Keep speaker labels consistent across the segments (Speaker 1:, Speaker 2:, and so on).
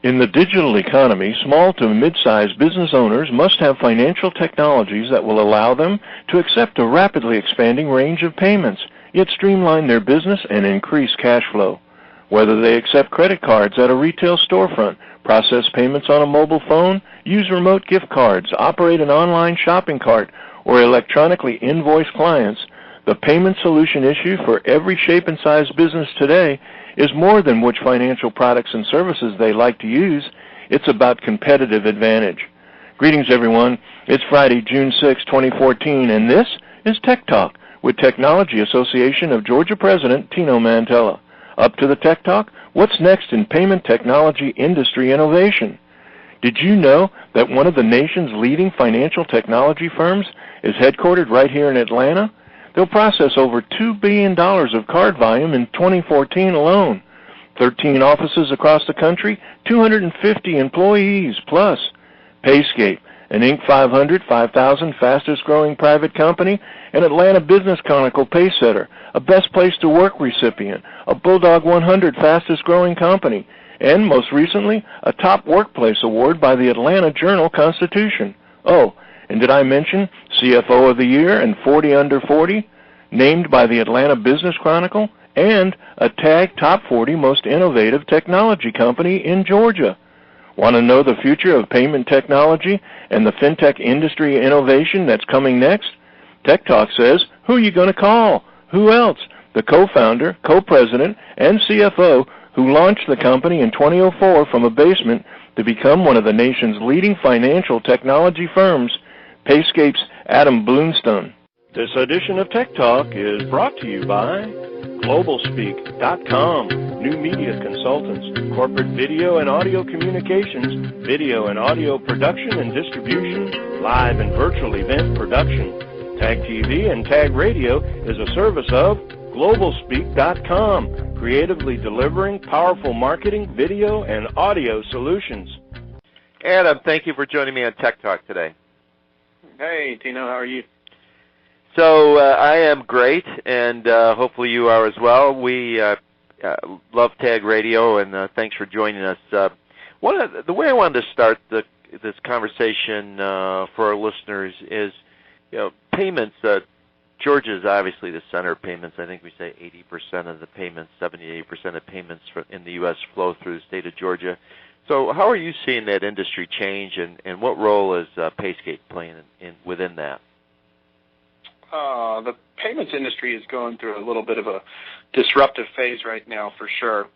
Speaker 1: In the digital economy, small to mid-sized business owners must have financial technologies that will allow them to accept a rapidly expanding range of payments, yet streamline their business and increase cash flow. Whether they accept credit cards at a retail storefront, process payments on a mobile phone, use remote gift cards, operate an online shopping cart, or electronically invoice clients, the payment solution issue for every shape and size business today is more than which financial products and services they like to use. It's about competitive advantage. Greetings, everyone. It's Friday, June 6, 2014, and this is Tech Talk with Technology Association of Georgia President Tino Mantella. Up to the Tech Talk, what's next in payment technology industry innovation? Did you know that one of the nation's leading financial technology firms is headquartered right here in Atlanta? They'll process over $2 billion of card volume in 2014 alone. 13 offices across the country, 250 employees plus. Payscape, an Inc. 5,000 fastest-growing private company, an Atlanta Business Chronicle Pacesetter, a Best Place to Work recipient, a Bulldog 100 fastest-growing company, and most recently, a Top Workplace Award by the Atlanta Journal-Constitution. Oh, and did I mention CFO of the Year and 40 Under 40, named by the Atlanta Business Chronicle, and a TAG Top 40 Most Innovative Technology Company in Georgia? Want to know the future of payment technology and the fintech industry innovation that's coming next? Tech Talk says, who are you going to call? Who else? The co-founder, co-president, and CFO who launched the company in 2004 from a basement to become one of the nation's leading financial technology firms, Payscape's Adam Bloomston. This edition of Tech Talk is brought to you by GlobalSpeak.com, new media consultants, corporate video and audio communications, video and audio production and distribution, live and virtual event production. Tag TV and Tag Radio is a service of GlobalSpeak.com, creatively delivering powerful marketing, video, and audio solutions.
Speaker 2: Adam, thank you for joining me on Tech Talk today.
Speaker 3: Hey, Tino, how are you?
Speaker 2: So I am great, and hopefully you are as well. We love Tag Radio, and thanks for joining us. The way I wanted to start this conversation for our listeners is, payments. Georgia is obviously the center of payments. I think we say 80% of the payments, 70-80% of payments in the U.S. flow through the state of Georgia. So how are you seeing that industry change, and what role is Payscape playing within that?
Speaker 3: The payments industry is going through a little bit of a disruptive phase right now, for sure.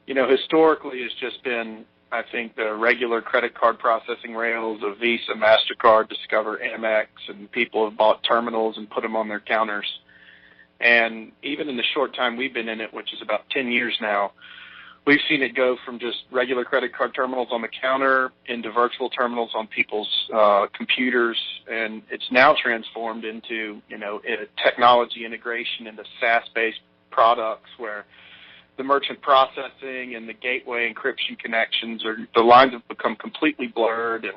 Speaker 3: Historically it's just been, I think, the regular credit card processing rails of Visa, MasterCard, Discover, Amex, and people have bought terminals and put them on their counters. And even in the short time we've been in it, which is about 10 years now, we've seen it go from just regular credit card terminals on the counter into virtual terminals on people's computers, and it's now transformed into, technology integration into SaaS-based products where the merchant processing and the gateway encryption connections the lines have become completely blurred, and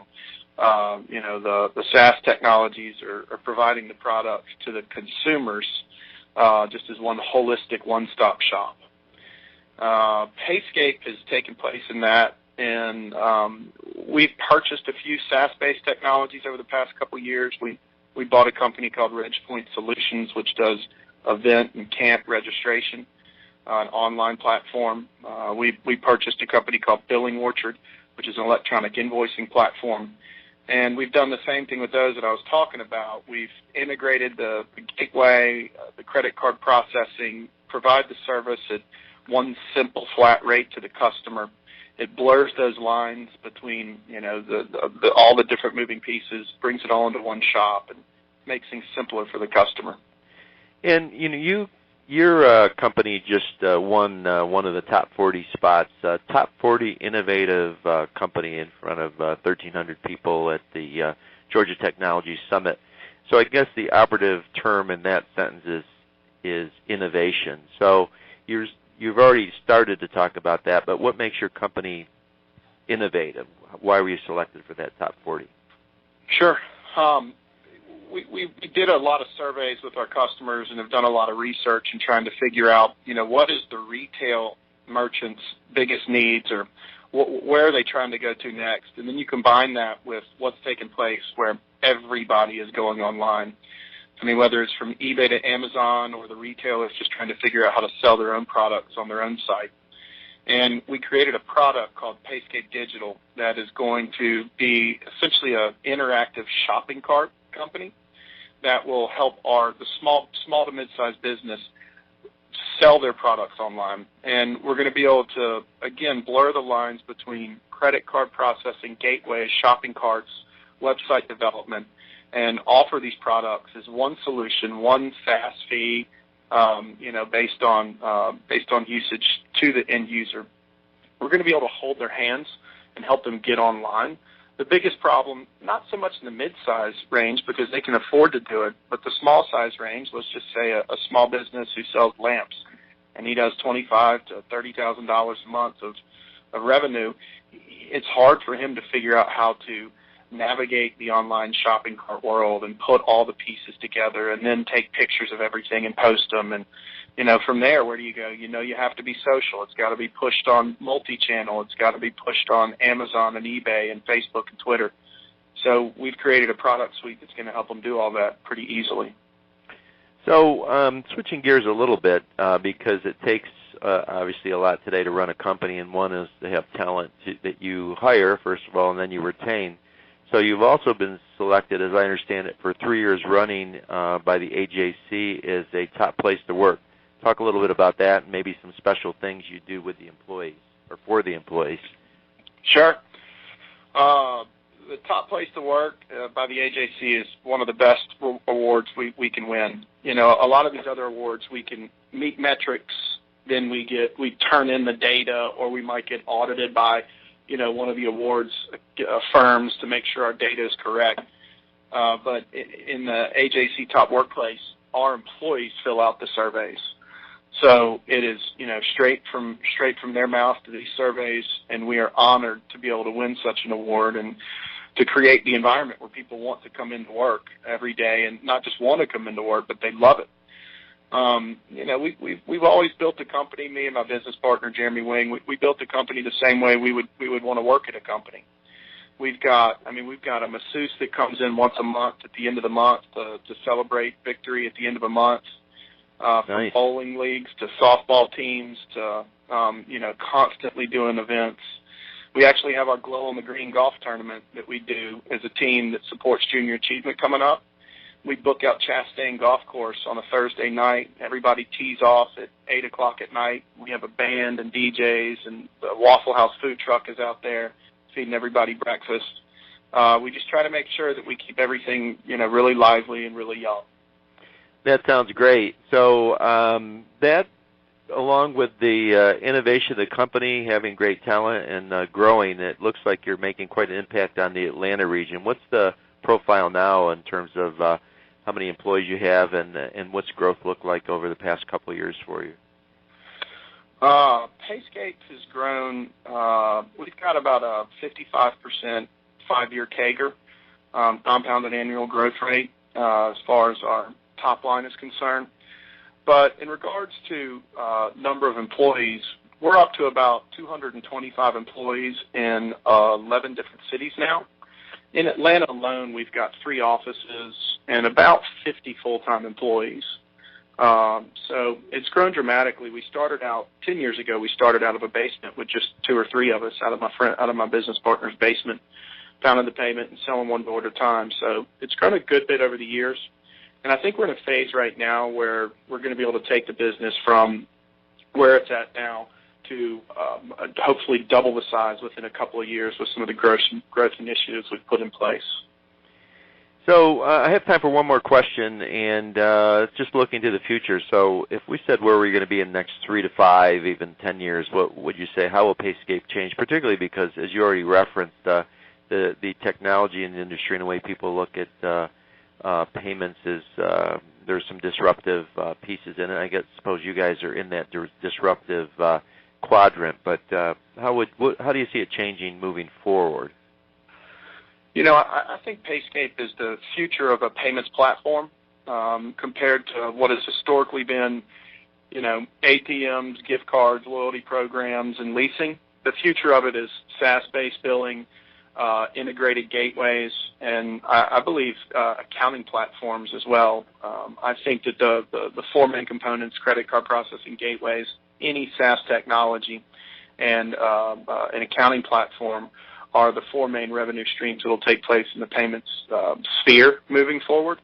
Speaker 3: the SaaS technologies are providing the products to the consumers just as one holistic one-stop shop. Payscape has taken place in that, and we've purchased a few SaaS-based technologies over the past couple of years. We bought a company called RegPoint Solutions, which does event and camp registration, an online platform. We purchased a company called Billing Orchard, which is an electronic invoicing platform. And we've done the same thing with those that I was talking about. We've integrated the gateway, the credit card processing, provide the service at one simple flat rate to the customer. It blurs those lines between, all the different moving pieces, brings it all into one shop, and makes things simpler for the customer. And,
Speaker 2: your company just won one of the top 40 spots, top 40 innovative company in front of 1,300 people at the Georgia Technology Summit. So I guess the operative term in that sentence is innovation. So you've already started to talk about that, but what makes your company innovative? Why were you selected for that top 40?
Speaker 3: Sure. We did a lot of surveys with our customers and have done a lot of research in trying to figure out, what is the retail merchant's biggest needs, or where are they trying to go to next? And then you combine that with what's taking place where everybody is going online. I mean, whether it's from eBay to Amazon or the retailers just trying to figure out how to sell their own products on their own site. And we created a product called Payscape Digital that is going to be essentially an interactive shopping cart company that will help the small to mid-sized business sell their products online. And we're going to be able to, again, blur the lines between credit card processing, gateways, shopping carts, website development, and offer these products as one solution, one SaaS fee, based on usage to the end user. We're going to be able to hold their hands and help them get online. The biggest problem, not so much in the mid-size range because they can afford to do it, but the small-size range, let's just say a small business who sells lamps, and he does $25,000 to $30,000 a month of revenue, it's hard for him to figure out how to navigate the online shopping cart world and put all the pieces together and then take pictures of everything and post them. And, from there, where do you go? You have to be social. It's got to be pushed on multi-channel. It's got to be pushed on Amazon and eBay and Facebook and Twitter. So we've created a product suite that's going to help them do all that pretty easily.
Speaker 2: So switching gears a little bit, because it takes obviously a lot today to run a company, and one is to have talent that you hire, first of all, and then you retain. So you've also been selected, as I understand it, for 3 years running by the AJC as a top place to work. Talk a little bit about that and maybe some special things you do with the employees or for the employees.
Speaker 3: Sure. The top place to work by the AJC is one of the best awards we can win. A lot of these other awards we can meet metrics, then we turn in the data, or we might get audited by one of the awards firms to make sure our data is correct. But in the AJC Top Workplace, our employees fill out the surveys. So it is, straight from their mouth to these surveys, and we are honored to be able to win such an award and to create the environment where people want to come into work every day, and not just want to come into work, but they love it. We've always built a company, me and my business partner, Jeremy Wing, we built a company the same way we would want to work at a company. We've got a masseuse that comes in once a month at the end of the month to celebrate victory at the end of a month,
Speaker 2: nice.
Speaker 3: From bowling leagues to softball teams to, constantly doing events. We actually have our Glow on the Green golf tournament that we do as a team that supports junior achievement coming up. We book out Chastain Golf Course on a Thursday night. Everybody tees off at 8 o'clock at night. We have a band and DJs, and the Waffle House food truck is out there feeding everybody breakfast. We just try to make sure that we keep everything, really lively and really young.
Speaker 2: That sounds great. So that, along with the innovation of the company, having great talent and growing, it looks like you're making quite an impact on the Atlanta region. What's the profile now in terms of how many employees you have and what's growth look like over the past couple of years for you?
Speaker 3: Payscape has grown. We've got about a 55% 5-year CAGR, compounded annual growth rate, as far as our top line is concerned. But in regards to number of employees, we're up to about 225 employees in 11 different cities now. In Atlanta alone, we've got 3 offices and about 50 full-time employees. So it's grown dramatically. We started out 10 years ago. We started out of a basement with just 2 or 3 of us out of my business partner's basement, pounding the pavement and selling one door at a time. So it's grown a good bit over the years. And I think we're in a phase right now where we're going to be able to take the business from where it's at now to hopefully double the size within a couple of years with some of the growth initiatives we've put in place.
Speaker 2: So I have time for one more question, and just looking to the future. So if we said where we're going to be in the next 3 to 5, even 10 years, what would you say? How will Payscape change, particularly because, as you already referenced, the technology in the industry and the way people look at payments is there's some disruptive pieces in it. I suppose you guys are in that disruptive quadrant, but how do you see it changing moving forward?
Speaker 3: I think Payscape is the future of a payments platform compared to what has historically been, ATMs, gift cards, loyalty programs, and leasing. the future of it is SaaS-based billing, integrated gateways, and I believe accounting platforms as well. I think that the four main components, credit card processing gateways, any SaaS technology, and an accounting platform are the four main revenue streams that will take place in the payments sphere moving forward.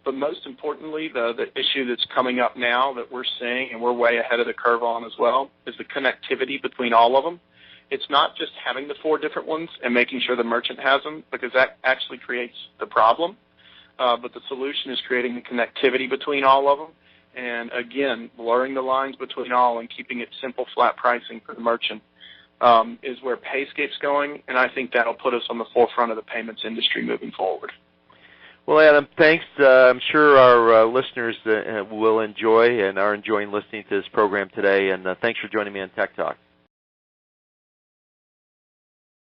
Speaker 3: But most importantly, the issue that's coming up now that we're seeing, and we're way ahead of the curve on as well, is the connectivity between all of them. It's not just having the four different ones and making sure the merchant has them, because that actually creates the problem. But the solution is creating the connectivity between all of them. And again, blurring the lines between all and keeping it simple, flat pricing for the merchant is where Payscape's going, and I think that'll put us on the forefront of the payments industry moving forward.
Speaker 2: Well, Adam, thanks. I'm sure our listeners will enjoy and are enjoying listening to this program today, and thanks for joining me on Tech Talk.